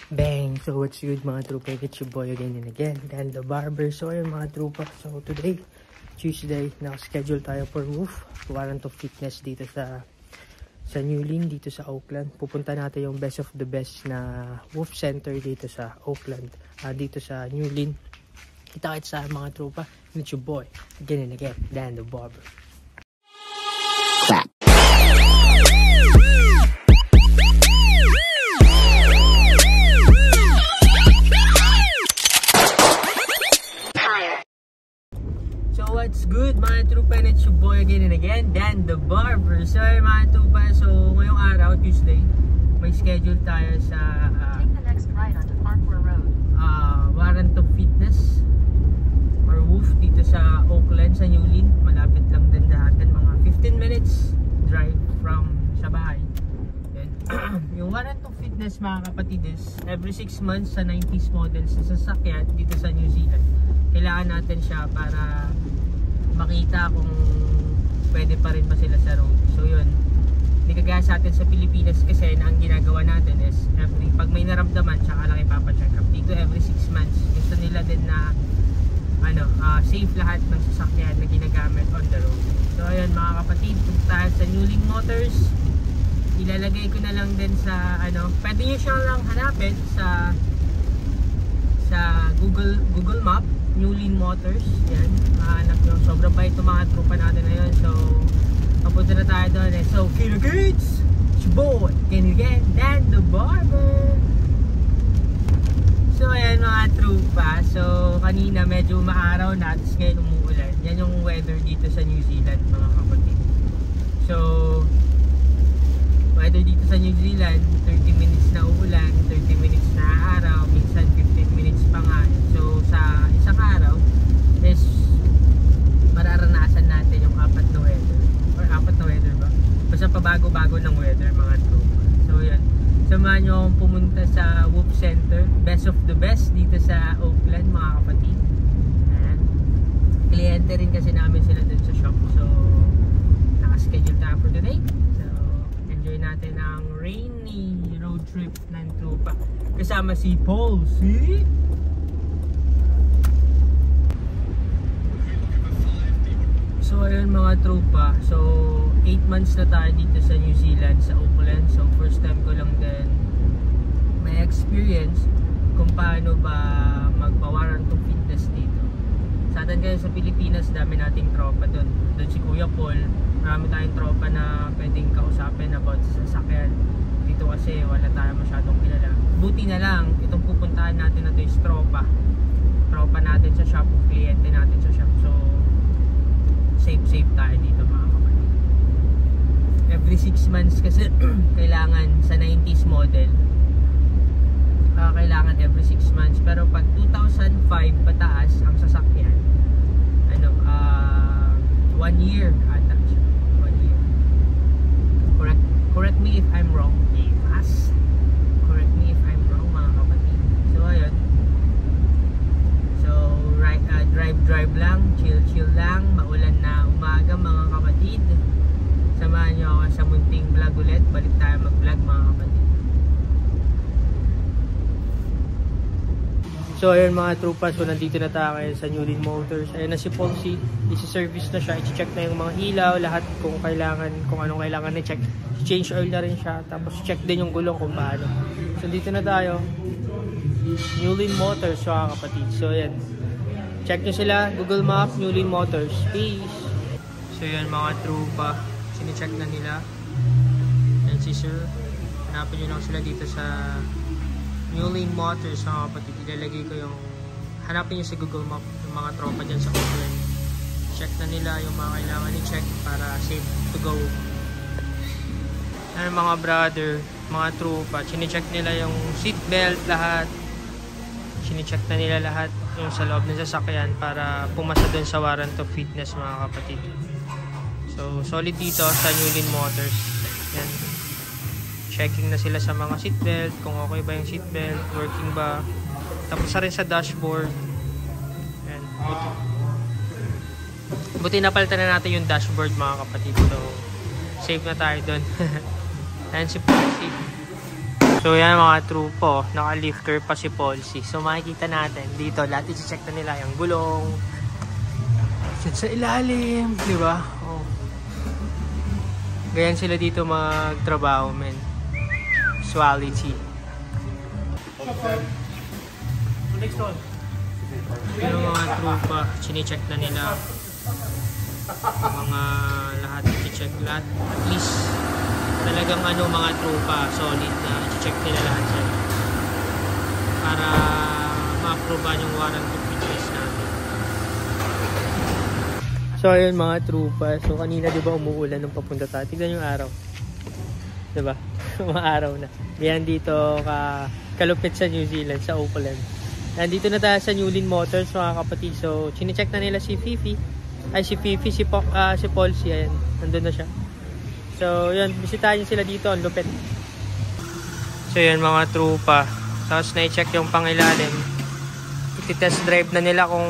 Bang! So what's good mga trupa? It's your boy again and again, Dan the Barber. So ayun mga trupa, so today, Tuesday, nakaschedule tayo for roof warrant of fitness dito sa Newlyn, dito sa Oakland. Pupunta natin yung best of the best na roof center dito sa Oakland, dito sa Newlyn. Kita-kits sa mga trupa. And it's your boy again and again, Dan the Barber. Clap! What's good mga trupa, and it's your boy again and again, Dan the Barber. So mga trupa, so ngayong araw, Tuesday, may schedule tayo sa take the next right onto Farquhar Road. Warrant of fitness or woof dito sa Oakland, sa Newlyn. Malapit lang din natin, mga 15 minutes drive from sa bahay. Yung warrant of fitness mga kapatid is every 6 months sa 90s models sa sasakyan dito sa New Zealand. Kailangan natin siya para makita kung pwede pa rin ba sila sa road. So yun, hindi kagaya sa atin sa Pilipinas kasi na ang ginagawa natin is pag may naramdaman tsaka lang ipapacheck up. Dito every 6 months gusto nila din na safe lahat ng sasakyan na ginagamit on the road. So ayun mga kapatid, punta tayo sa Newlyn Motors. Ilalagay ko na lang din sa pwede nyo siyang lang hanapin sa Google Map, Newlyn Motors. Yan, mahanap nyo. Sobrang bait itong mga trupa natin na yun. So, papunta na tayo doon eh. So, Kids! It's your boy! Again, Dan the Barber! So, ayan mga trupa. So, kanina medyo maaraw na. Tapos ngayon umuulan. Yan yung weather dito sa New Zealand mga kapatid. So, weather dito sa New Zealand, 30 minutes na uulan, 30 minutes na araw, minsan 15 minutes pa nga. So sa isang araw is mararanasan natin yung apat na weather ba? Basta pabago-bago ng weather mga tropa. So yan, samahan nyo akong pumunta sa Whoop Center, best of the best dito sa Oakland mga kapatid. Ayan, kliyente rin kasi namin sila dun sa shop. So nakaschedule tayo for today. Enjoy natin ang rainy road trip ng trupa kasama si Paul. See? So ayun mga trupa, so 8 months na tayo dito sa New Zealand, sa Auckland. So first time ko lang din may experience kung paano ba magpa-warrant of fitness dito. Sa atin kayo sa Pilipinas, dami nating tropa doon si Kuya Paul. Marami tayong tropa na pwedeng kausapin about sa sasakyan. Dito kasi wala tayo masyadong kilala. Buti na lang, itong pupuntahan natin na ito is tropa natin sa shop, kliyente natin sa shop. So safe tayo dito mga kapatid. Every 6 months kasi kailangan sa 90s model, kailangan every 6 months. Pero pag 2005 pataas ang sasakyan, 1 year ata siya. 1 year. Correct me if I'm wrong. Yes. Correct me if I'm wrong mga kapatid. So ayun. So drive lang, chill lang, maulan na umaga mga kapatid. Samahan nyo ako sa munting vlog ulit. Balik tayo mag-vlog mga kapatid. So ayun mga trupa, so nandito na tayo sa Newlyn Motors. Ayun na si Paul C. Isi-service na siya, i-check na yung mga ilaw, lahat kung anong kailangan i-check. Change oil na rin siya, tapos check din yung gulong kung paano. So dito na tayo, Newlyn Motors mga kapatid. So ayan, check nyo sila, Google Map, Newlyn Motors. Peace! So ayan mga trupa, sini-check na nila. Ayan si sir, hanapin nyo lang sila dito sa Newlyn Motors mga kapatid. Ilalagay ko yung, hanapin nyo sa Google Map yung mga tropa dyan sa Oakland. Check na nila yung mga kailangan i-check para safe to go. Ano mga brother, mga tropa, chine-check nila yung seatbelt, lahat. Chine-check na nila lahat yung sa loob ng sasakyan para pumasa dun sa warrant of fitness mga kapatid. So solid dito sa Newlyn Motors. Yan. Checking na sila sa mga seatbelt, kung okay ba yung seatbelt, working ba. Tapos na rin sa dashboard. Yan. Buti napalitan na natin yung dashboard mga kapatid. So safe na tayo doon. Ayan si Paul. So yan mga trupo, naka-lifter pa si Polsi. So makikita natin dito, lahat i-check na nila yung gulong. Sa ilalim, di ba? Oh. Ganyan sila dito magtrabaho, men. Quality. Next one. Yung mga trupa, chine-check na nila. Mga lahat i-check lahat. At least talagang mga trupa solid na i-check nila lahat yan para ma-approve yung warranty fitness natin. So ayun mga trupa, so kanina diba umuulan nung papunta tayo, tignan yung araw, diba? Umaaraw na. Yan dito kalupit sa New Zealand, sa Auckland. Nandito na tayo sa Newlin Motors mga kapatid. So chine-check na nila si Fifi, si Polsi, ayan, nandun na siya. So, yun, bisitahin sila dito, ang lupit. So, yun mga trupa. Tapos, na-check yung pangilalim. Iti-test drive na nila kung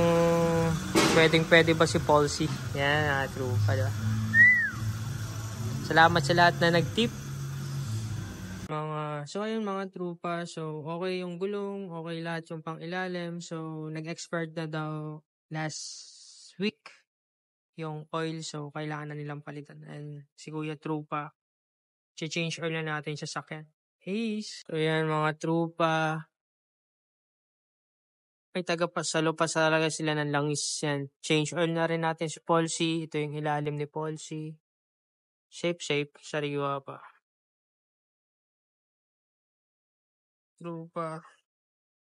pwede ba si Polsi. Yan, mga trupa, diba? Salamat sa lahat na nag-tip. So, ayun mga trupa. So, okay yung gulong, okay lahat yung pangilalim. So, nag-expired na daw last week yung oil, so kailangan na nilang palitan. And si Kuya Trupa, change oil na natin sa sakyan. Hey! So yan mga trupa, may tagapasalo pa talaga sila ng langis yan. Change oil na rin natin si Polsi. Ito yung ilalim ni Polsi. Shape, sariwa pa. Trupa,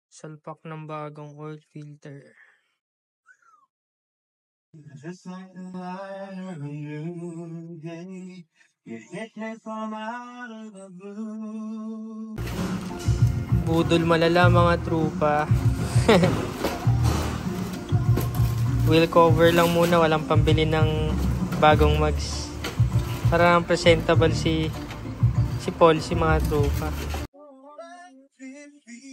salpak ng bagong oil filter. Just like the light of a new day, you hit me from out of the blue. Budol malala mga trupa. Wheel cover lang muna, walang pambili ng bagong mags. Para ang presentable si Polsi mga trupa.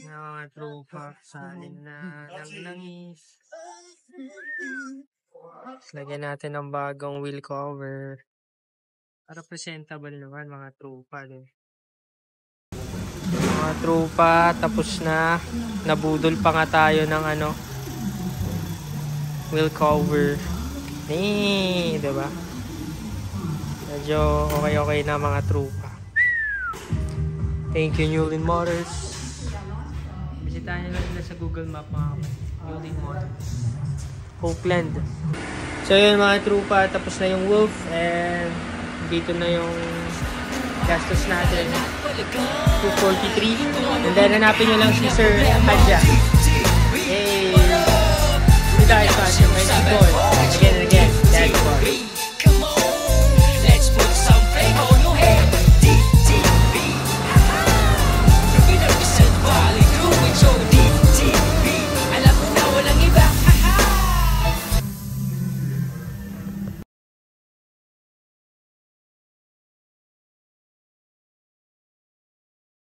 Mga trupa, salin na ng langis. Lagyan natin ng bagong wheel cover para presentable naman mga trupa din. Mga trupa, tapos na, nabudol pa nga tayo ng wheel cover. Diba? Medyo okay na mga trupa. Thank you Newlin Motors. Bisitahin nyo lang sa Google Map mga Newlin Motors, Auckland. So yun mga trupa, tapos na yung Wolf and dito na yung gastos natin, 243. And then hanapin nyo lang si Sir Hadja. Hey! Hindi tayo sa atin, may